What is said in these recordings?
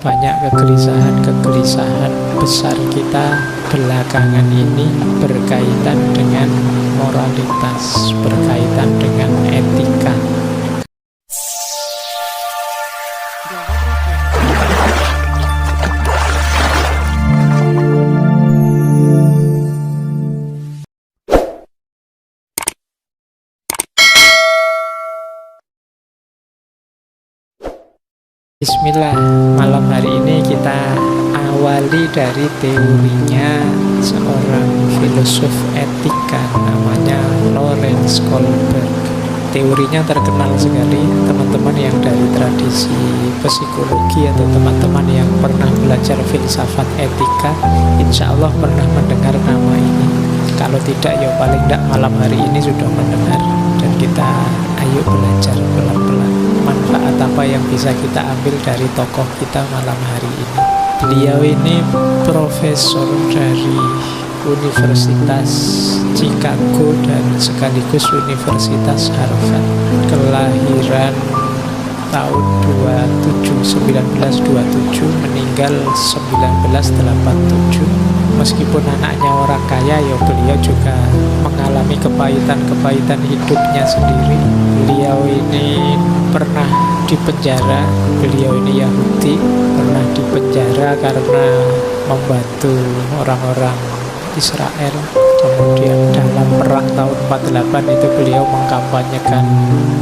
Banyak kegelisahan besar kita belakangan ini berkaitan dengan moralitas, berkaitan dengan etika. Bismillah, malam hari ini kita awali dari teorinya seorang filosof etika namanya Lorenz Kohlberg. Teorinya terkenal sekali, teman-teman yang dari tradisi psikologi atau teman-teman yang pernah belajar filsafat etika, insya Allah pernah mendengar nama ini. Kalau tidak ya paling tidak malam hari ini sudah mendengar. Dan kita ayo belajar pelan-pelan manfaat apa yang bisa kita ambil dari tokoh kita malam hari ini. Beliau ini profesor dari Universitas Chicago dan sekaligus Universitas Harvard. Kelahiran tahun 1927, meninggal 1987. Meskipun anaknya orang kaya, ya beliau juga mengalami kepahitan-kepahitan hidupnya sendiri. Beliau ini pernah dipenjara, beliau ini Yahudi, pernah dipenjara karena membantu orang-orang Israel. Kemudian dalam perang tahun 48 itu beliau mengkampanyekan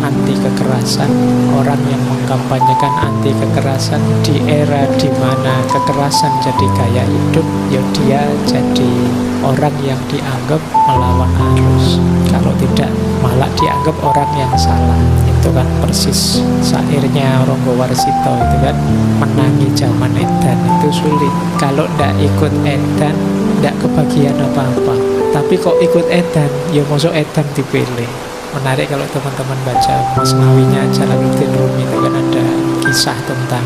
anti kekerasan. Orang yang mengkampanyekan anti kekerasan di era di mana kekerasan jadi gaya hidup, ya dia jadi orang yang dianggap melawan arus. Kalau tidak, malah dianggap orang yang salah. Itu kan persis syairnya Ronggo Warsito itu kan, menangi zaman edan itu sulit. Kalau ndak ikut edan, ndak kebagian apa-apa. Tapi kok ikut edan, ya masuk edan dipilih. Menarik kalau teman-teman baca Masnawinya Jalaluddin Rumi, itu kan ada kisah tentang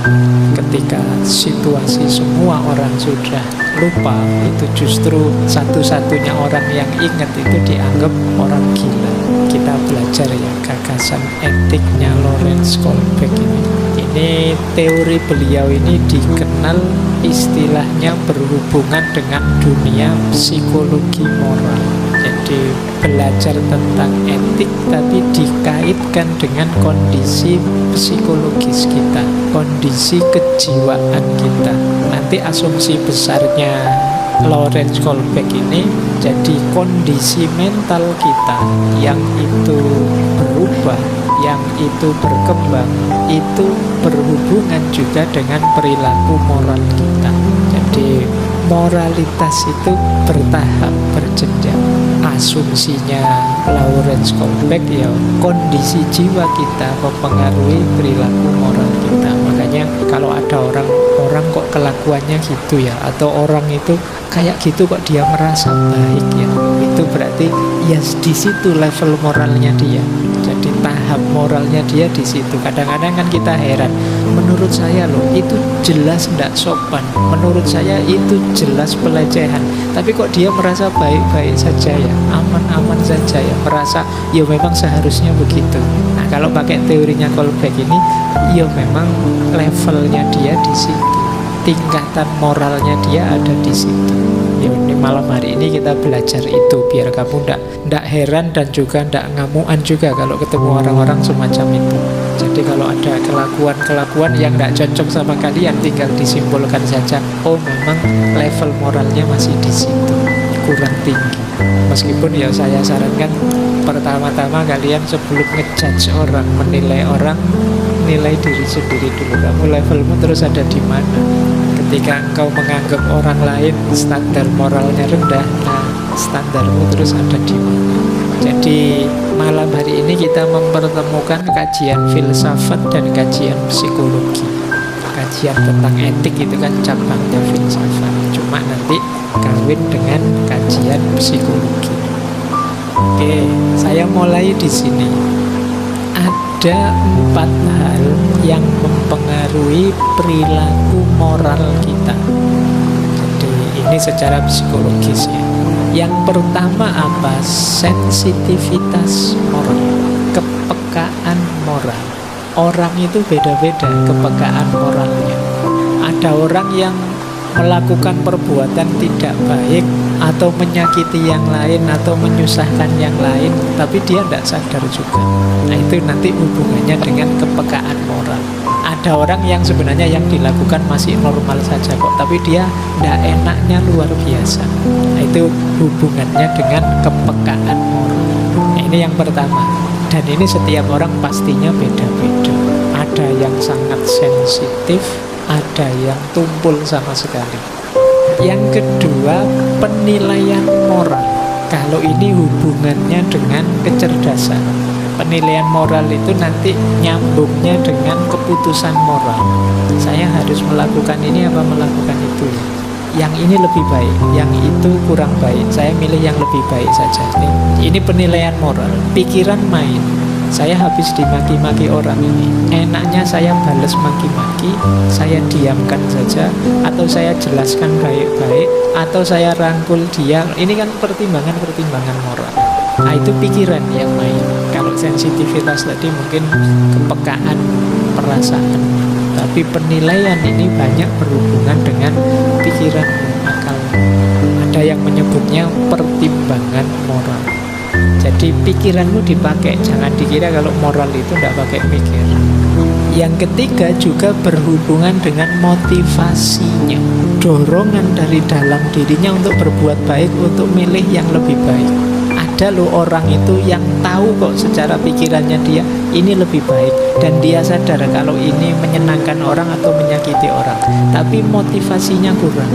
ketika situasi semua orang sudah lupa, itu justru satu-satunya orang yang ingat itu dianggap orang gila. Kita belajar ya gagasan etiknya Lorenz Kohlberg ini. Ini teori beliau ini dikenal istilahnya berhubungan dengan dunia psikologi moral. Jadi belajar tentang etik tapi dikaitkan dengan kondisi psikologis kita, kondisi kejiwaan kita. Nanti asumsi besarnya Lorenz Kohlberg ini jadi kondisi mental kita yang itu berubah, yang itu berkembang, itu berhubungan juga dengan perilaku moral kita. Jadi moralitas itu bertahap, berjenjang. Asumsinya Lorenz Kohlberg ya kondisi jiwa kita mempengaruhi perilaku moral kita. Makanya kalau ada orang kok kelakuannya gitu ya, atau orang itu kayak gitu kok dia merasa baik ya, itu berarti ya di situ level moralnya dia. Jadi tahap moralnya dia di situ. Kadang-kadang kan kita heran, menurut saya loh itu jelas tidak sopan, menurut saya itu jelas pelecehan, tapi kok dia merasa baik-baik saja ya, aman-aman saja ya, merasa ya memang seharusnya begitu. Nah kalau pakai teorinya Kohlberg ini, ya memang levelnya dia di situ, tingkatan moralnya dia ada di situ. Ya ini malam hari ini kita belajar itu biar kamu ndak heran dan juga ndak ngamuan juga kalau ketemu orang-orang semacam itu. Jadi kalau ada kelakuan-kelakuan yang ndak cocok sama kalian, tinggal disimpulkan saja, oh memang level moralnya masih di situ, kurang tinggi. Meskipun ya saya sarankan pertama-tama kalian sebelum ngejudge orang, menilai orang, nilai diri sendiri dulu. Kamu levelmu terus ada di mana? Ketika engkau menganggap orang lain standar moralnya rendah, nah standarmu terus ada di mana? Jadi malam hari ini kita mempertemukan kajian filsafat dan kajian psikologi. Kajian tentang etik itu kan cabangnya filsafat, cuma nanti kawin dengan kajian psikologi. Oke, saya mulai di sini. Ada 4 hal yang mempengaruhi perilaku moral kita. Jadi ini secara psikologis ya. Yang pertama apa? Sensitivitas moral, kepekaan moral. Orang itu beda-beda kepekaan moralnya. Ada orang yang melakukan perbuatan tidak baik atau menyakiti yang lain atau menyusahkan yang lain, tapi dia tidak sadar juga. Nah, itu nanti hubungannya dengan kepekaan moral. Ada orang yang sebenarnya yang dilakukan masih normal saja kok, tapi dia tidak enaknya luar biasa. Nah, itu hubungannya dengan kepekaan moral. Nah, ini yang pertama. Dan ini setiap orang pastinya beda-beda. Ada yang sangat sensitif, ada yang tumpul sama sekali. Yang kedua, penilaian moral. Kalau ini hubungannya dengan kecerdasan. Penilaian moral itu nanti nyambungnya dengan keputusan moral. Saya harus melakukan ini apa melakukan itu. Yang ini lebih baik, yang itu kurang baik. Saya milih yang lebih baik saja. Ini penilaian moral. Pikiran main. Saya habis dimaki-maki orang ini, enaknya saya balas maki-maki, saya diamkan saja, atau saya jelaskan baik-baik, atau saya rangkul dia. Ini kan pertimbangan-pertimbangan moral. Nah, itu pikiran yang main. Kalau sensitivitas tadi mungkin kepekaan perasaan, tapi penilaian ini banyak berhubungan dengan pikiran, akal. Ada yang menyebutnya pertimbangan moral. Jadi pikiranmu dipakai, jangan dikira kalau moral itu tidak pakai mikir. Yang ketiga juga berhubungan dengan motivasinya, dorongan dari dalam dirinya untuk berbuat baik, untuk milih yang lebih baik. Ada loh orang itu yang tahu kok secara pikirannya dia ini lebih baik, dan dia sadar kalau ini menyenangkan orang atau menyakiti orang, tapi motivasinya kurang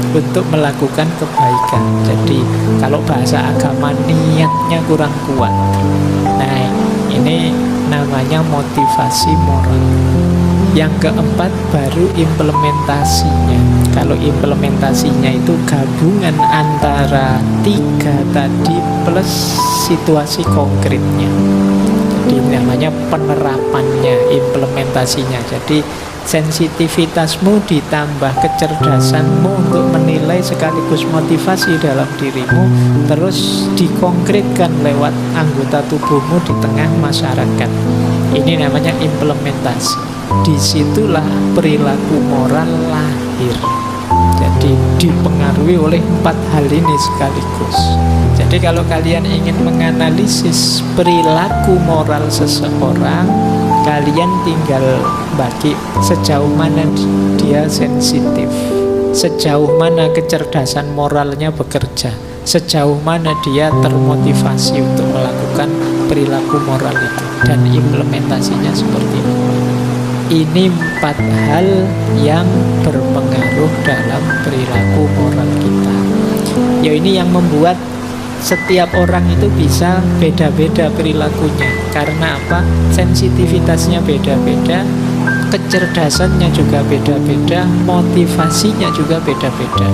untuk melakukan kebaikan. Jadi kalau bahasa agama niatnya kurang kuat. Nah, ini namanya motivasi moral. Yang keempat baru implementasinya. Kalau implementasinya itu gabungan antara tiga tadi plus situasi konkretnya. Jadi namanya penerapannya, implementasinya. Jadi sensitivitasmu ditambah kecerdasanmu untuk menilai sekaligus motivasi dalam dirimu, terus dikonkretkan lewat anggota tubuhmu di tengah masyarakat. Ini namanya implementasi. Disitulah perilaku moral lahir. Jadi dipengaruhi oleh 4 hal ini sekaligus. Jadi kalau kalian ingin menganalisis perilaku moral seseorang, kalian tinggal bagi sejauh mana dia sensitif, sejauh mana kecerdasan moralnya bekerja, sejauh mana dia termotivasi untuk melakukan perilaku moral itu, dan implementasinya seperti apa. Ini 4 hal yang berpengaruh dalam perilaku moral kita. Ya, ini yang membuat setiap orang itu bisa beda-beda perilakunya. Karena apa? Sensitivitasnya beda-beda, kecerdasannya juga beda-beda, motivasinya juga beda-beda.